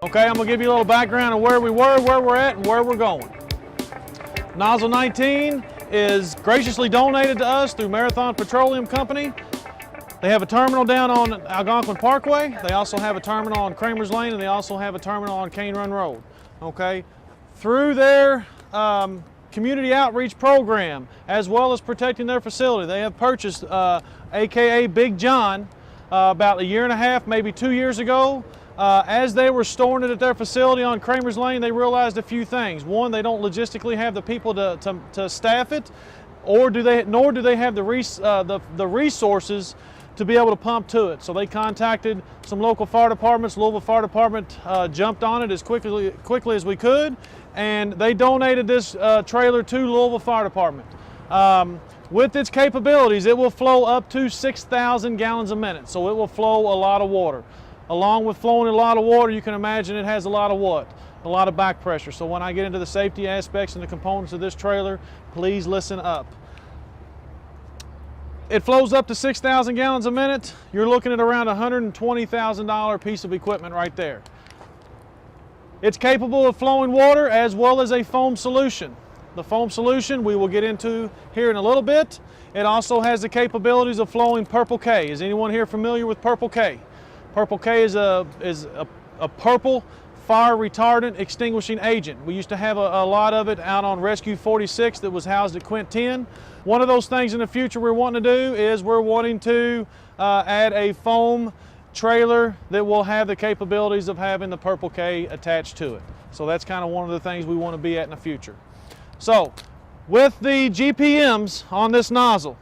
Okay, I'm gonna give you a little background of where we were, where we're at, and where we're going. Nozzle 19 is graciously donated to us through Marathon Petroleum Company. They have a terminal down on Algonquin Parkway. They also have a terminal on Kramer's Lane, and they also have a terminal on Cane Run Road. Okay, through their community outreach program, as well as protecting their facility, they have purchased, AKA Big John, about 1.5 years, maybe 2 years ago. As they were storing it at their facility on Kramer's Lane, they realized a few things. One, they don't logistically have the people to staff it, nor do they have the resources to be able to pump to it. So they contacted some local fire departments. Louisville Fire Department jumped on it as quickly as we could, and they donated this trailer to Louisville Fire Department. With its capabilities, it will flow up to 6,000 gallons a minute, so it will flow a lot of water. Along with flowing a lot of water, you can imagine it has a lot of what? A lot of back pressure. So when I get into the safety aspects and the components of this trailer, please listen up. It flows up to 6,000 gallons a minute. You're looking at around $120,000 piece of equipment right there. It's capable of flowing water as well as a foam solution. The foam solution we will get into here in a little bit. It also has the capabilities of flowing Purple K. Is anyone here familiar with Purple K? Purple K is a purple fire retardant extinguishing agent. We used to have a lot of it out on Rescue 46 that was housed at Quint 10. One of those things in the future we're wanting to do is we're wanting to add a foam trailer that will have the capabilities of having the Purple K attached to it. So that's kind of one of the things we want to be at in the future. So with the GPMs on this nozzle,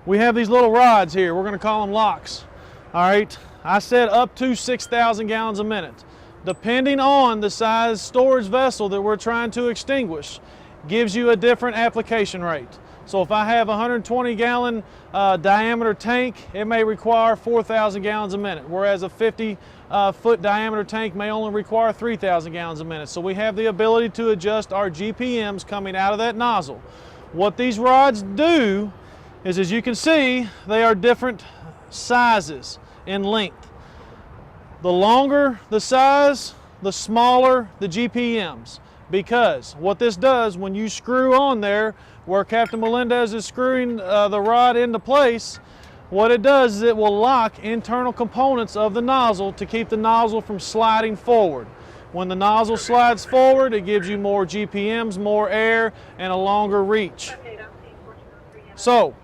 we have these little rods here. We're going to call them locks. All right, I said up to 6,000 gallons a minute. Depending on the size storage vessel that we're trying to extinguish, gives you a different application rate. So if I have a 120 gallon diameter tank, it may require 4,000 gallons a minute, whereas a 50 foot diameter tank may only require 3,000 gallons a minute. So we have the ability to adjust our GPMs coming out of that nozzle. What these rods do is, as you can see, they are different sizes in length. The longer the size, the smaller the GPMs, because what this does when you screw on there where Captain Melendez is screwing the rod into place, what it does is it will lock internal components of the nozzle to keep the nozzle from sliding forward. When the nozzle slides forward, it gives you more GPMs, more air, and a longer reach. So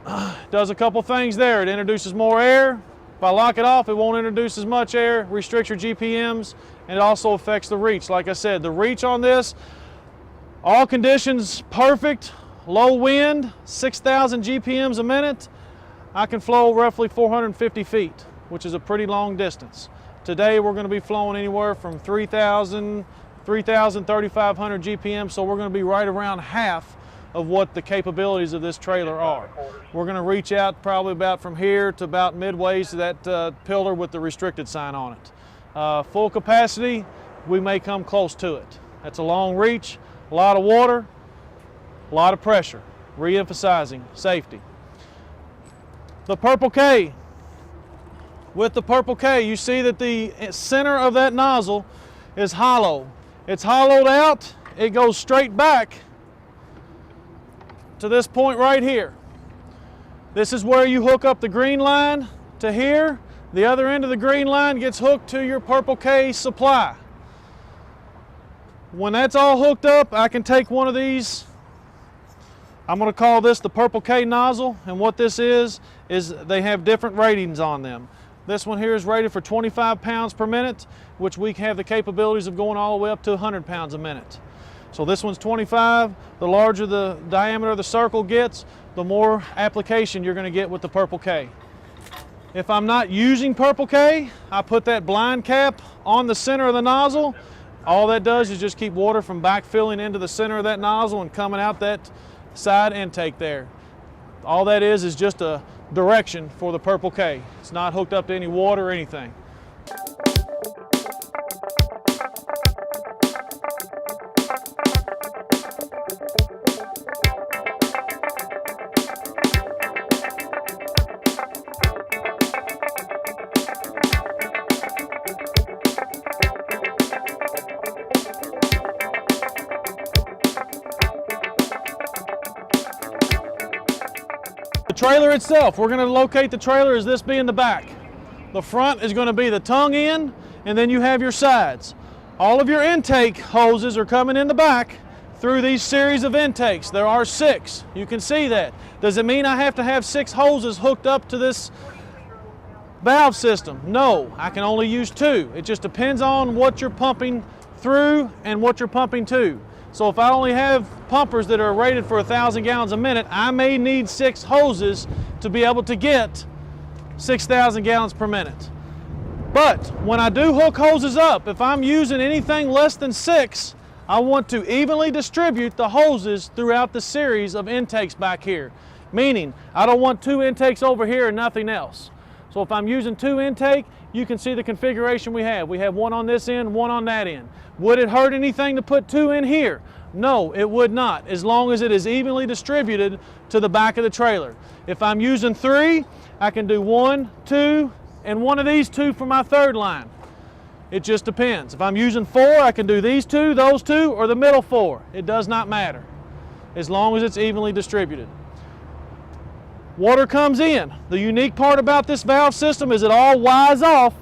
it does a couple things there. It introduces more air. If I lock it off, it won't introduce as much air, restrict your GPMs, and it also affects the reach. Like I said, the reach on this, all conditions perfect, low wind, 6,000 GPMs a minute. I can flow roughly 450 feet, which is a pretty long distance. Today we're going to be flowing anywhere from 3,000, 3,500 GPM, so we're going to be right around half of what the capabilities of this trailer are. We're going to reach out probably about from here to about midway to that pillar with the restricted sign on it. Full capacity, we may come close to it. That's a long reach, a lot of water, a lot of pressure, re-emphasizing safety. The Purple K. With the Purple K, you see that the center of that nozzle is hollow. It's hollowed out, it goes straight back to this point right here. This is where you hook up the green line to here. The other end of the green line gets hooked to your Purple K supply. When that's all hooked up, I can take one of these. I'm going to call this the Purple K nozzle, and what this is they have different ratings on them. This one here is rated for 25 pounds per minute, which we have the capabilities of going all the way up to 100 pounds a minute. So this one's 25. The larger the diameter of the circle gets, the more application you're going to get with the Purple K. If I'm not using Purple K, I put that blind cap on the center of the nozzle. All that does is just keep water from backfilling into the center of that nozzle and coming out that side intake there. All that is just a direction for the Purple K. It's not hooked up to any water or anything. trailer itself, we're going to locate the trailer as this being the back. The front is going to be the tongue end, and then you have your sides. All of your intake hoses are coming in the back through these series of intakes. There are 6. You can see that. Does it mean I have to have 6 hoses hooked up to this valve system? No, I can only use 2. It just depends on what you're pumping through and what you're pumping to. So if I only have pumpers that are rated for 1,000 gallons a minute, I may need 6 hoses to be able to get 6,000 gallons per minute. But when I do hook hoses up, if I'm using anything less than 6, I want to evenly distribute the hoses throughout the series of intakes back here. Meaning, I don't want 2 intakes over here and nothing else. So if I'm using 2 intake, you can see the configuration we have. We have 1 on this end, 1 on that end. Would it hurt anything to put 2 in here? No, it would not, as long as it is evenly distributed to the back of the trailer. If I'm using 3, I can do 1, 2, and one of these 2 for my third line. It just depends. If I'm using 4, I can do these 2, those 2, or the middle 4. It does not matter, as long as it's evenly distributed. Water comes in. The unique part about this valve system is it all wires off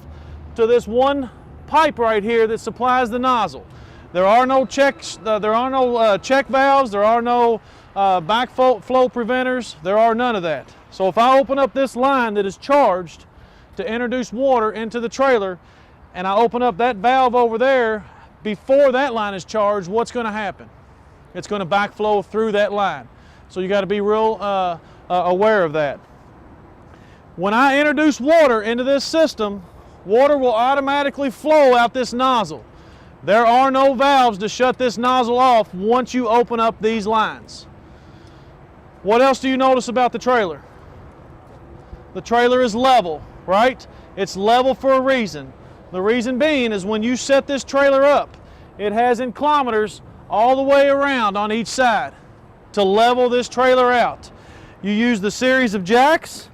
to this one pipe right here that supplies the nozzle. There are no check valves. There are no backflow preventers. There are none of that. So if I open up this line that is charged to introduce water into the trailer, and I open up that valve over there before that line is charged, what's going to happen? It's going to backflow through that line. So you got to be real aware of that. When I introduce water into this system, water will automatically flow out this nozzle. There are no valves to shut this nozzle off once you open up these lines. What else do you notice about the trailer? The trailer is level, right? It's level for a reason. The reason being is when you set this trailer up, it has inclinators all the way around on each side to level this trailer out. You use the series of jacks.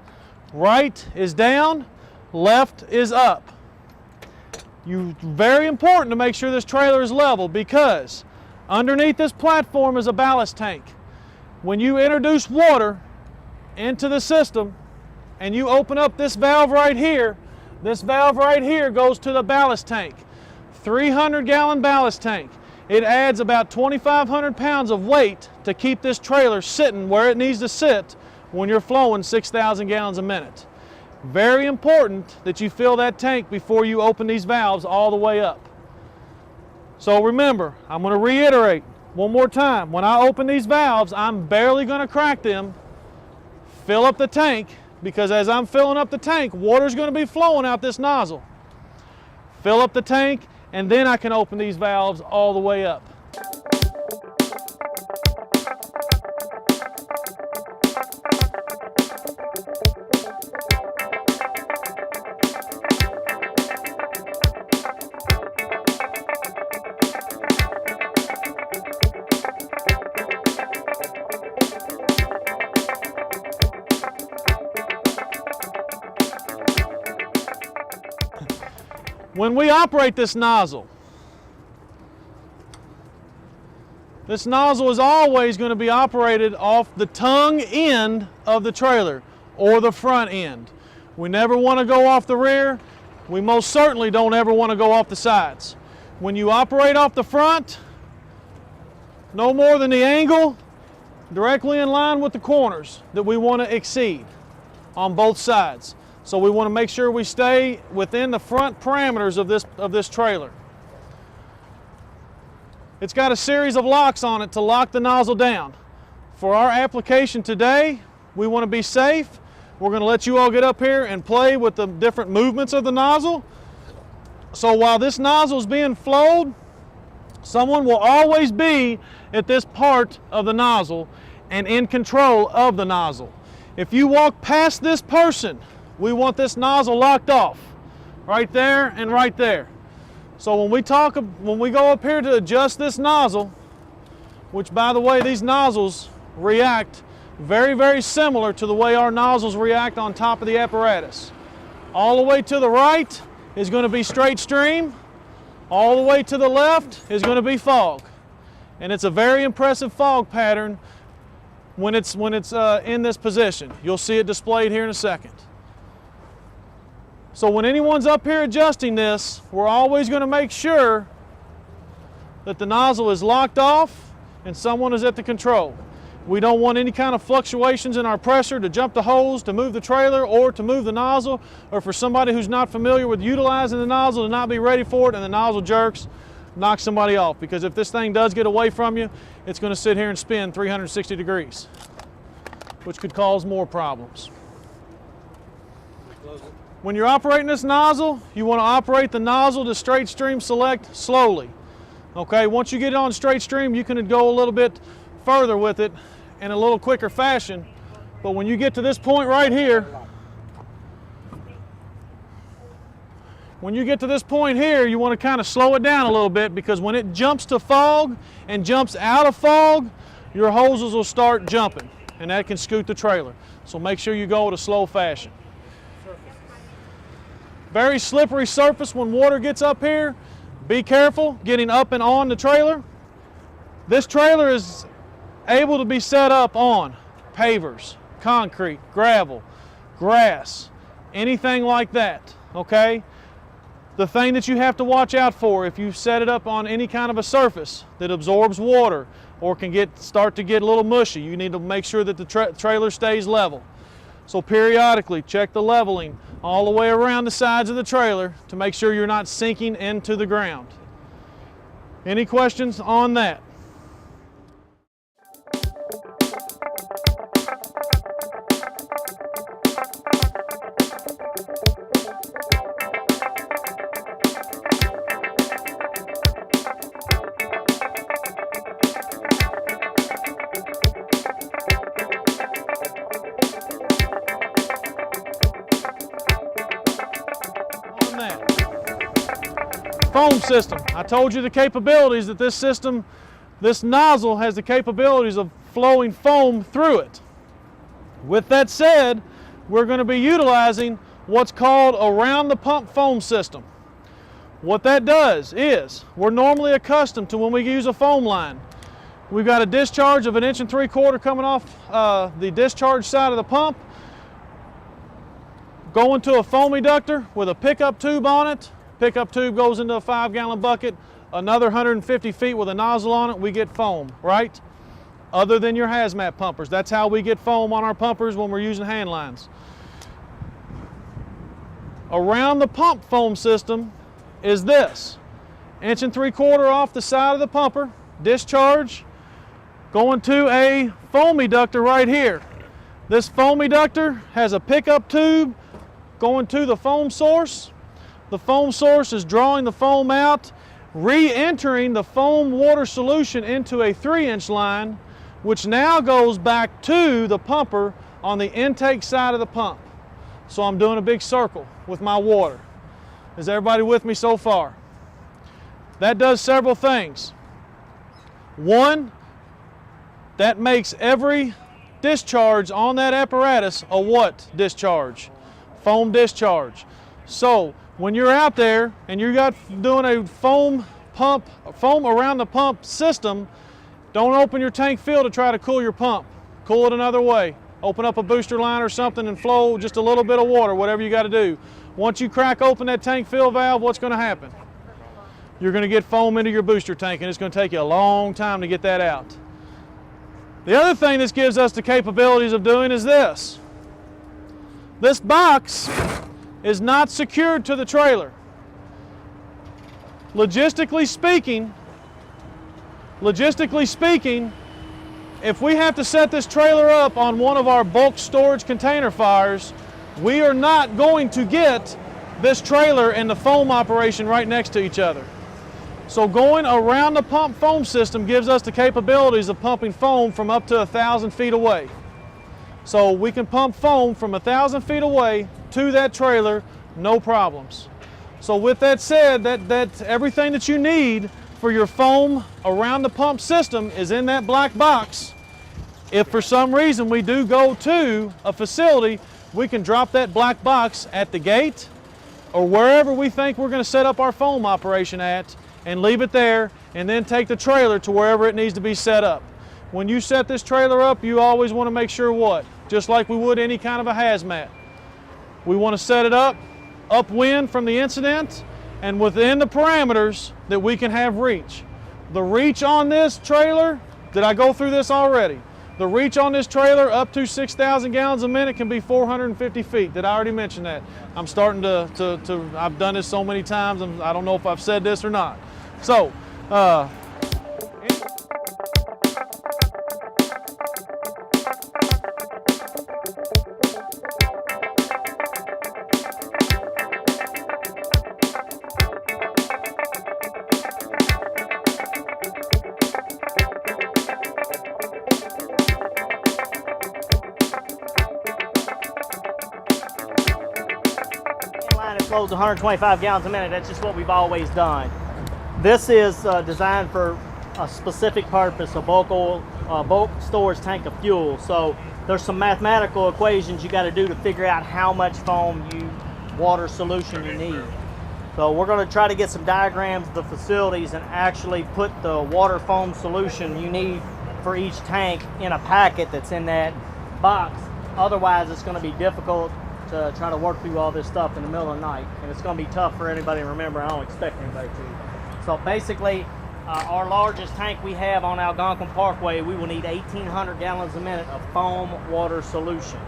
Right is down, left is up. Very important to make sure this trailer is level, because underneath this platform is a ballast tank. When you introduce water into the system and you open up this valve right here, this valve right here goes to the ballast tank. 300-gallon ballast tank. It adds about 2,500 pounds of weight to keep this trailer sitting where it needs to sit when you're flowing 6,000 gallons a minute. Very important that you fill that tank before you open these valves all the way up. So remember, I'm going to reiterate one more time. When I open these valves, I'm barely going to crack them. Fill up the tank, because as I'm filling up the tank, water's going to be flowing out this nozzle. Fill up the tank, and then I can open these valves all the way up. When we operate this nozzle is always going to be operated off the tongue end of the trailer or the front end. We never want to go off the rear. We most certainly don't ever want to go off the sides. When you operate off the front, no more than the angle directly in line with the corners that we want to exceed on both sides. So we want to make sure we stay within the front parameters of this trailer. It's got a series of locks on it to lock the nozzle down. For our application today, we want to be safe. We're going to let you all get up here and play with the different movements of the nozzle. So while this nozzle is being flowed, someone will always be at this part of the nozzle and in control of the nozzle. If you walk past this person, we want this nozzle locked off, right there and right there. So when we go up here to adjust this nozzle, which by the way, these nozzles react very, very similar to the way our nozzles react on top of the apparatus. All the way to the right is going to be straight stream. All the way to the left is going to be fog. And it's a very impressive fog pattern when it's in this position. You'll see it displayed here in a second. So when anyone's up here adjusting this, we're always going to make sure that the nozzle is locked off and someone is at the control. We don't want any kind of fluctuations in our pressure to jump the hose, to move the trailer, or to move the nozzle, or for somebody who's not familiar with utilizing the nozzle to not be ready for it and the nozzle jerks, knock somebody off. Because if this thing does get away from you, it's going to sit here and spin 360 degrees, which could cause more problems. When you're operating this nozzle, you want to operate the nozzle to straight stream select slowly. Okay, once you get it on straight stream, you can go a little bit further with it in a little quicker fashion. But when you get to this point right here, you want to kind of slow it down a little bit, because when it jumps to fog and jumps out of fog, your hoses will start jumping, and that can scoot the trailer. So make sure you go at a slow fashion. Very slippery surface when water gets up here. Be careful getting up and on the trailer. This trailer is able to be set up on pavers, concrete, gravel, grass, anything like that, okay? The thing that you have to watch out for, if you set it up on any kind of a surface that absorbs water or can start to get a little mushy, you need to make sure that the trailer stays level. So periodically check the leveling all the way around the sides of the trailer to make sure you're not sinking into the ground. Any questions on that? Foam system. I told you the capabilities that this nozzle has the capabilities of flowing foam through it. With that said, we're going to be utilizing what's called around the pump foam system. What that does is, we're normally accustomed to when we use a foam line, we've got a discharge of 1 3/4 inches coming off the discharge side of the pump, going to a foam eductor with a pickup tube on it. Pickup tube goes into a 5-gallon bucket, another 150 feet with a nozzle on it, we get foam, right? Other than your hazmat pumpers. That's how we get foam on our pumpers when we're using hand lines. Around the pump foam system is this. 1 3/4 inches off the side of the pumper, discharge, going to a foam eductor right here. This foam eductor has a pickup tube going to the foam source. The foam source is drawing the foam out, re-entering the foam water solution into a 3-inch line, which now goes back to the pumper on the intake side of the pump. So I'm doing a big circle with my water. Is everybody with me so far? That does several things. One, that makes every discharge on that apparatus a what discharge? Foam discharge. So when you're out there and you're doing a foam around the pump system, don't open your tank fill to try to cool your pump. Cool it another way. Open up a booster line or something and flow just a little bit of water, whatever you got to do. Once you crack open that tank fill valve, what's going to happen? You're going to get foam into your booster tank, and it's going to take you a long time to get that out. The other thing this gives us the capabilities of doing is this. This box is not secured to the trailer. Logistically speaking, if we have to set this trailer up on one of our bulk storage container fires, we are not going to get this trailer and the foam operation right next to each other. So going around the pump foam system gives us the capabilities of pumping foam from up to 1,000 feet away. So we can pump foam from 1,000 feet away to that trailer, no problems. So with that said, that everything that you need for your foam around the pump system is in that black box. If for some reason we do go to a facility, we can drop that black box at the gate or wherever we think we're going to set up our foam operation at and leave it there, and then take the trailer to wherever it needs to be set up. When you set this trailer up, you always want to make sure what? Just like we would any kind of a hazmat. We want to set it up upwind from the incident and within the parameters that we can have reach. The reach on this trailer, did I go through this already? The reach on this trailer up to 6,000 gallons a minute can be 450 feet. Did I already mention that? I'm starting to I've done this so many times, I don't know if I've said this or not. So, line it flows 125 gallons a minute. That's just what we've always done. This is designed for a specific purpose, a bulk storage tank of fuel. So there's some mathematical equations you got to do to figure out how much water solution you need. So we're going to try to get some diagrams of the facilities and actually put the water foam solution you need for each tank in a packet that's in that box. Otherwise, it's going to be difficult to try to work through all this stuff in the middle of the night, and it's going to be tough for anybody to remember. I don't expect anybody to. So basically, our largest tank we have on Algonquin Parkway, we will need 1,800 gallons a minute of foam water solution.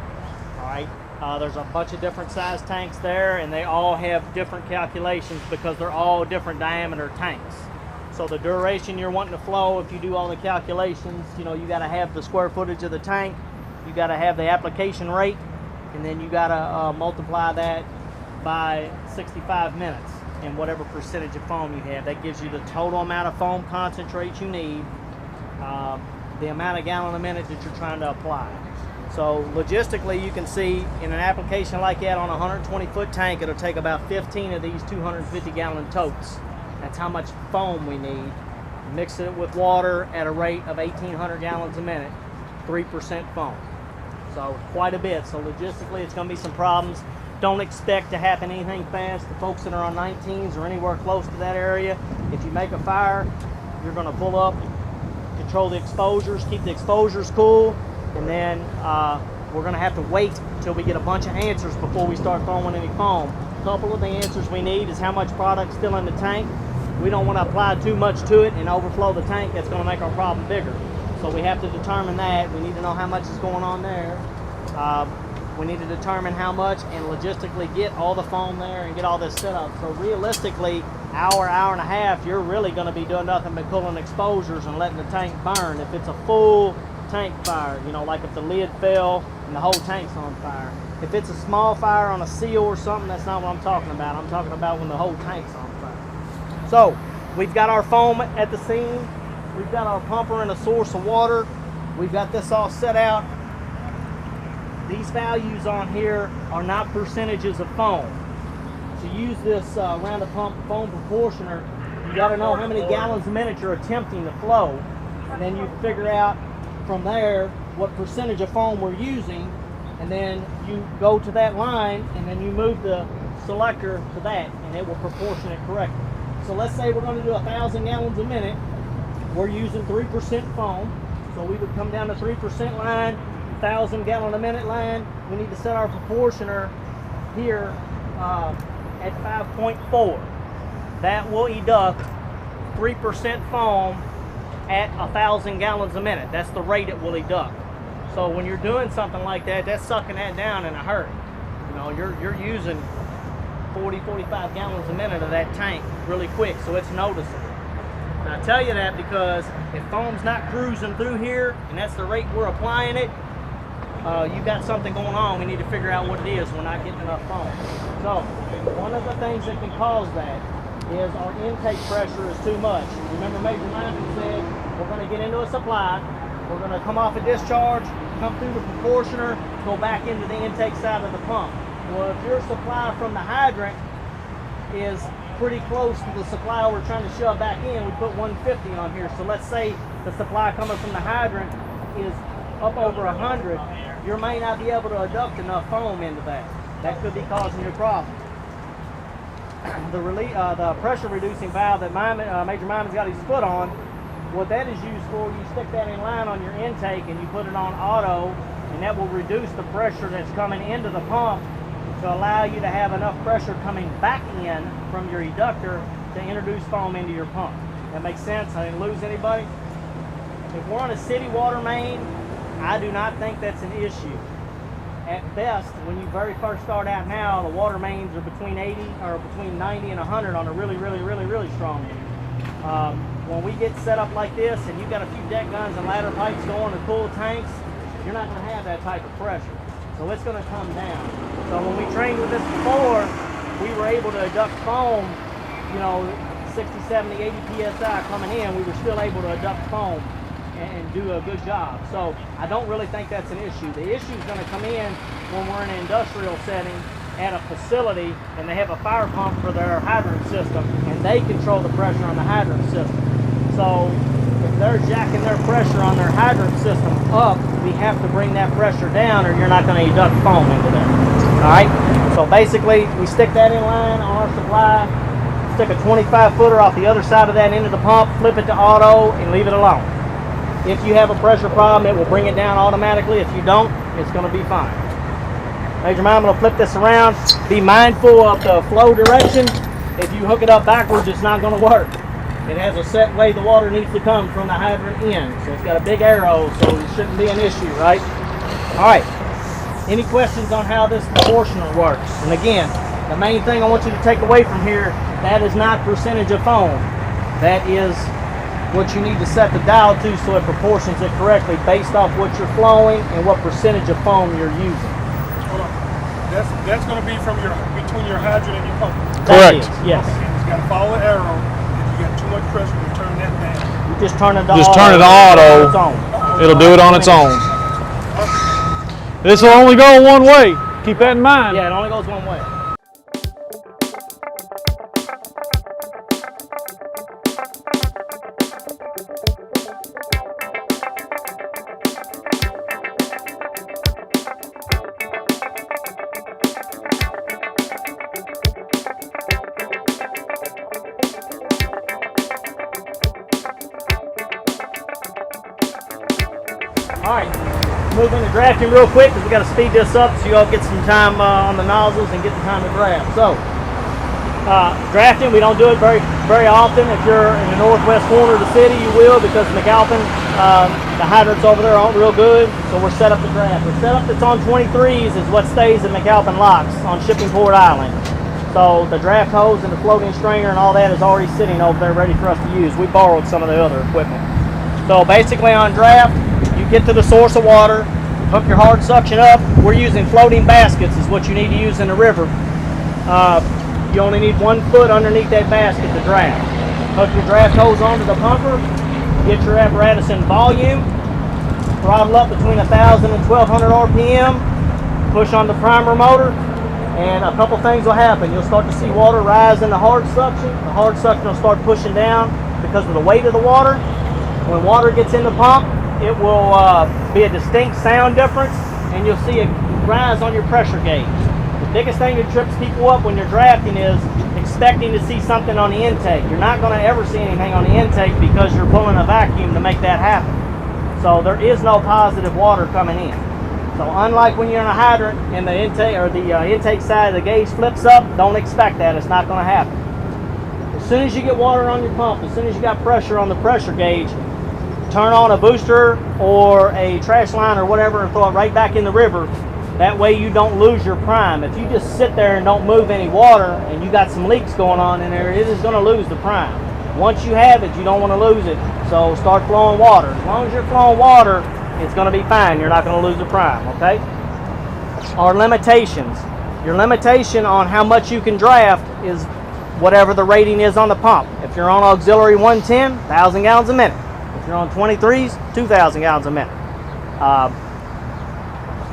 All right. There's a bunch of different size tanks there, and they all have different calculations because they're all different diameter tanks. So the duration you're wanting to flow, if you do all the calculations, you got to have the square footage of the tank, you got to have the application rate, and then you got to multiply that by 65 minutes and whatever percentage of foam you have. That gives you the total amount of foam concentrate you need, the amount of gallon a minute that you're trying to apply. So logistically, you can see in an application like that on a 120-foot tank, it'll take about 15 of these 250-gallon totes. That's how much foam we need. Mix it with water at a rate of 1,800 gallons a minute, 3% foam. So quite a bit. So logistically, it's going to be some problems. Don't expect to happen anything fast. The folks that are on 19s or anywhere close to that area, if you make a fire, you're going to pull up, control the exposures, keep the exposures cool, and then we're going to have to wait until we get a bunch of answers before we start throwing any foam. A couple of the answers we need is how much product's still in the tank. We don't want to apply too much to it and overflow the tank. That's going to make our problem bigger. So we have to determine that. We need to know how much is going on there. We need to determine how much and logistically get all the foam there and get all this set up. So realistically, hour and a half, you're really going to be doing nothing but pulling exposures and letting the tank burn. If it's a full tank fire, like if the lid fell and the whole tank's on fire. If it's a small fire on a seal or something, that's not what I'm talking about. I'm talking about when the whole tank's on fire. So we've got our foam at the scene. We've got our pumper and a source of water. We've got this all set out. These values on here are not percentages of foam. To use this round of pump foam proportioner, you got to know how many gallons a minute you're attempting to flow, and then you figure out from there what percentage of foam we're using, and then you go to that line and then you move the selector to that, and it will proportion it correctly. So let's say we're going to do 1,000 gallons a minute. We're using 3% foam, so we would come down to 3% line, 1,000 gallon a minute line. We need to set our proportioner here at 5.4. That will deduct 3% foam at 1,000 gallons a minute. That's the rate it will deduct. So when you're doing something like that, that's sucking that down in a hurry. You're using 40-45 gallons a minute of that tank really quick, so it's noticeable. And I tell you that because if foam's not cruising through here and that's the rate we're applying it, you've got something going on. We need to figure out what it is. We're not getting enough foam. So one of the things that can cause that is our intake pressure is too much. Remember Major Lyman said we're going to get into a supply, we're going to come off a discharge, come through the proportioner, go back into the intake side of the pump. Well, if your supply from the hydrant is pretty close to the supply we're trying to shove back in, we put 150 on here. So let's say the supply coming from the hydrant is up over 100, you may not be able to adduct enough foam into that. That could be causing you a problem. The pressure reducing valve that Major Myman's got his foot on what that is used for, you stick that in line on your intake and you put it on auto, and that will reduce the pressure that's coming into the pump to allow you to have enough pressure coming back in from your eductor to introduce foam into your pump. That makes sense? I didn't lose anybody? If we're on a city water main, I do not think that's an issue. At best, when you very first start out now, the water mains are between 80 or between 90 and 100 on a really strong end. When we get set up like this and you've got a few deck guns and ladder pipes going to cool tanks, you're not going to have that type of pressure. So it's going to come down. So when we trained with this before, we were able to educt foam, you know, 60, 70, 80 PSI coming in, we were still able to educt foam and do a good job. So I don't really think that's an issue. The issue is going to come in when we're in an industrial setting at a facility and they have a fire pump for their hydrant system and they control the pressure on the hydrant system. So if they're jacking their pressure on their hydrant system up, we have to bring that pressure down or you're not going to educt foam into there. All right? So basically, we stick that in line on our supply, stick a 25 footer off the other side of that into the pump, flip it to auto, and leave it alone. If you have a pressure problem, it will bring it down automatically. If you don't, it's going to be fine. Major Mom, I'm going to flip this around. Be mindful of the flow direction. If you hook it up backwards, it's not going to work. It has a set way the water needs to come from the hydrant in. So it's got a big arrow, so it shouldn't be an issue, right? All right. Any questions on how this proportional works? And again, the main thing I want you to take away from here, that is not percentage of foam. That is what you need to set the dial to so it proportions it correctly based off what you're flowing and what percentage of foam you're using. Hold on. That's going to be from between your hydrant and your pump. Correct. Yes. Okay, you got to follow the arrow. If you got too much pressure, you turn that down. You just turn it to Just auto. turn it to auto. It's on. It'll do it on its own. This will only go one way. Keep that in mind. Yeah, it only goes one way. All right, move into drafting real quick because we got to speed this up so you all get some time on the nozzles and get the time to draft. So, drafting, we don't do it very often. If you're in the northwest corner of the city, you will, because McAlpin, the hydrants over there aren't real good, so we're set up to draft. The setup that's on 23s is what stays at McAlpin locks on Shippingport Island. So the draft hose and the floating stringer and all that is already sitting over there ready for us to use. We borrowed some of the other equipment. So basically on draft, you get to the source of water, hook your hard suction up. We're using floating baskets is what you need to use in the river. You only need 1 foot underneath that basket to draft. Hook your draft hose onto the pumper, get your apparatus in volume, throttle up between 1,000 and 1,200 RPM, push on the primer motor, and a couple things will happen. You'll start to see water rise in the hard suction. The hard suction will start pushing down because of the weight of the water. When water gets in the pump, it will be a distinct sound difference, and you'll see it rise on your pressure gauge. The biggest thing that trips people up when you're drafting is expecting to see something on the intake. You're not going to ever see anything on the intake because you're pulling a vacuum to make that happen. So there is no positive water coming in. So unlike when you're in a hydrant and the intake or the intake side of the gauge flips up, don't expect that. It's not going to happen. As soon as you get water on your pump, as soon as you got pressure on the pressure gauge, turn on a booster or a trash line or whatever and throw it right back in the river. That way you don't lose your prime. If you just sit there and don't move any water and you got some leaks going on in there, it is going to lose the prime. Once you have it, you don't want to lose it. So start flowing water. As long as you're flowing water, it's going to be fine. You're not going to lose the prime, okay? Our limitations. Your limitation on how much you can draft is whatever the rating is on the pump. If you're on auxiliary 110, 1,000 gallons a minute. If you're on 23s, 2,000 gallons a minute.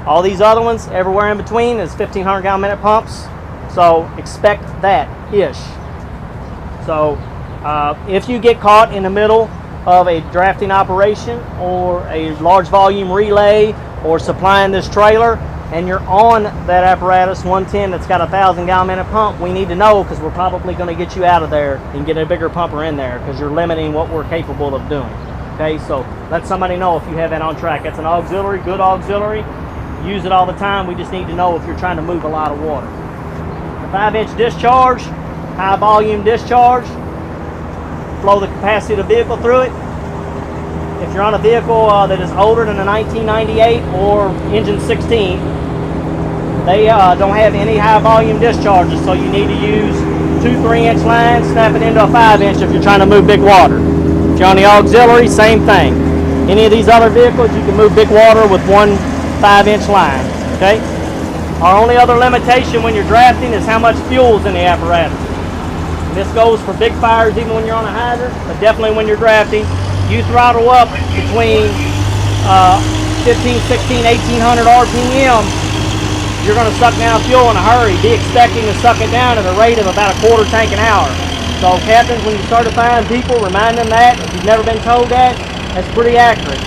All these other ones, everywhere in between, is 1,500 gallon minute pumps. So expect that-ish. So if you get caught in the middle of a drafting operation or a large volume relay or supplying this trailer and you're on that apparatus 110 that's got a 1,000 gallon minute pump, we need to know, because we're probably going to get you out of there and get a bigger pumper in there, because you're limiting what we're capable of doing. Okay, so let somebody know if you have that on track. That's an auxiliary, good auxiliary. Use it all the time. We just need to know if you're trying to move a lot of water. The 5-inch discharge, high volume discharge, flow the capacity of the vehicle through it. If you're on a vehicle that is older than a 1998 or engine 16, they don't have any high volume discharges, so you need to use 2 3-inch lines, snap it into a 5-inch if you're trying to move big water. If you're on the auxiliary, same thing. Any of these other vehicles, you can move big water with 1 5-inch line. Okay? Our only other limitation when you're drafting is how much fuel is in the apparatus. And this goes for big fires even when you're on a hydrant, but definitely when you're drafting. You throttle up between 15, 16, 1800 RPM, you're going to suck down fuel in a hurry. Be expecting to suck it down at a rate of about a 1/4 tank an hour. So captains, when you start defying people, remind them that. If you've never been told that, that's pretty accurate.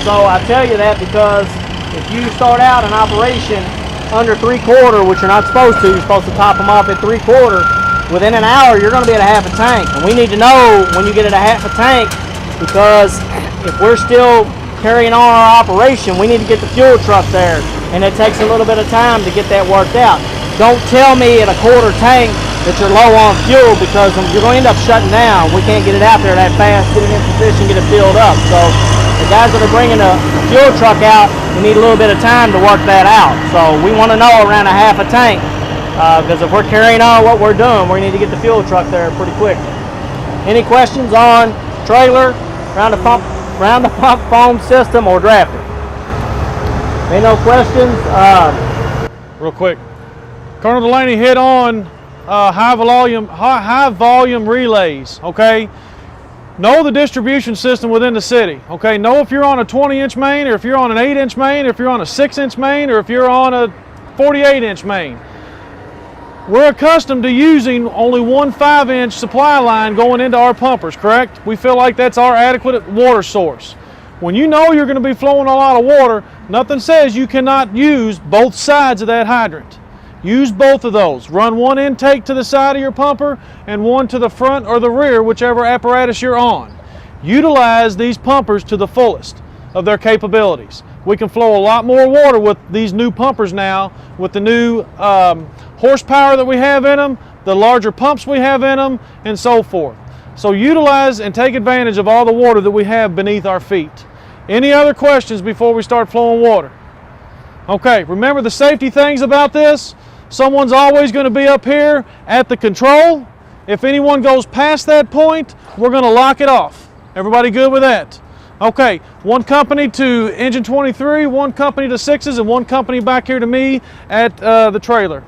So I tell you that because if you start out an operation under 3/4, which you're not supposed to, you're supposed to top them off at 3/4, within an hour you're going to be at a 1/2 tank. And we need to know when you get at a 1/2 tank, because if we're still carrying on our operation, we need to get the fuel truck there, and it takes a little bit of time to get that worked out. Don't tell me at a 1/4 tank that you're low on fuel, because you're going to end up shutting down. We can't get it out there that fast, get it in position, get it filled up. So the guys that are bringing a fuel truck out, we need a little bit of time to work that out. So we want to know around a 1/2 tank, because if we're carrying on what we're doing, we need to get the fuel truck there pretty quickly. Any questions on trailer, round the pump foam system, or drafting? Any no questions? Real quick, Colonel Delaney hit on high volume relays. Okay, know the distribution system within the city. Okay, know if you're on a 20-inch main, or if you're on an 8-inch main, or if you're on a 6-inch main, or if you're on a 48-inch main. We're accustomed to using only 1 5-inch supply line going into our pumpers, correct? We feel like that's our adequate water source. When you know you're going to be flowing a lot of water, nothing says you cannot use both sides of that hydrant. Use both of those. Run one intake to the side of your pumper and one to the front or the rear, whichever apparatus you're on. Utilize these pumpers to the fullest of their capabilities. We can flow a lot more water with these new pumpers now, with the new horsepower that we have in them, the larger pumps we have in them, and so forth. So utilize and take advantage of all the water that we have beneath our feet. Any other questions before we start flowing water? Okay, remember the safety things about this. Someone's always going to be up here at the control. If anyone goes past that point, we're going to lock it off. Everybody good with that? Okay, one company to engine 23, one company to 6s, and one company back here to me at the trailer.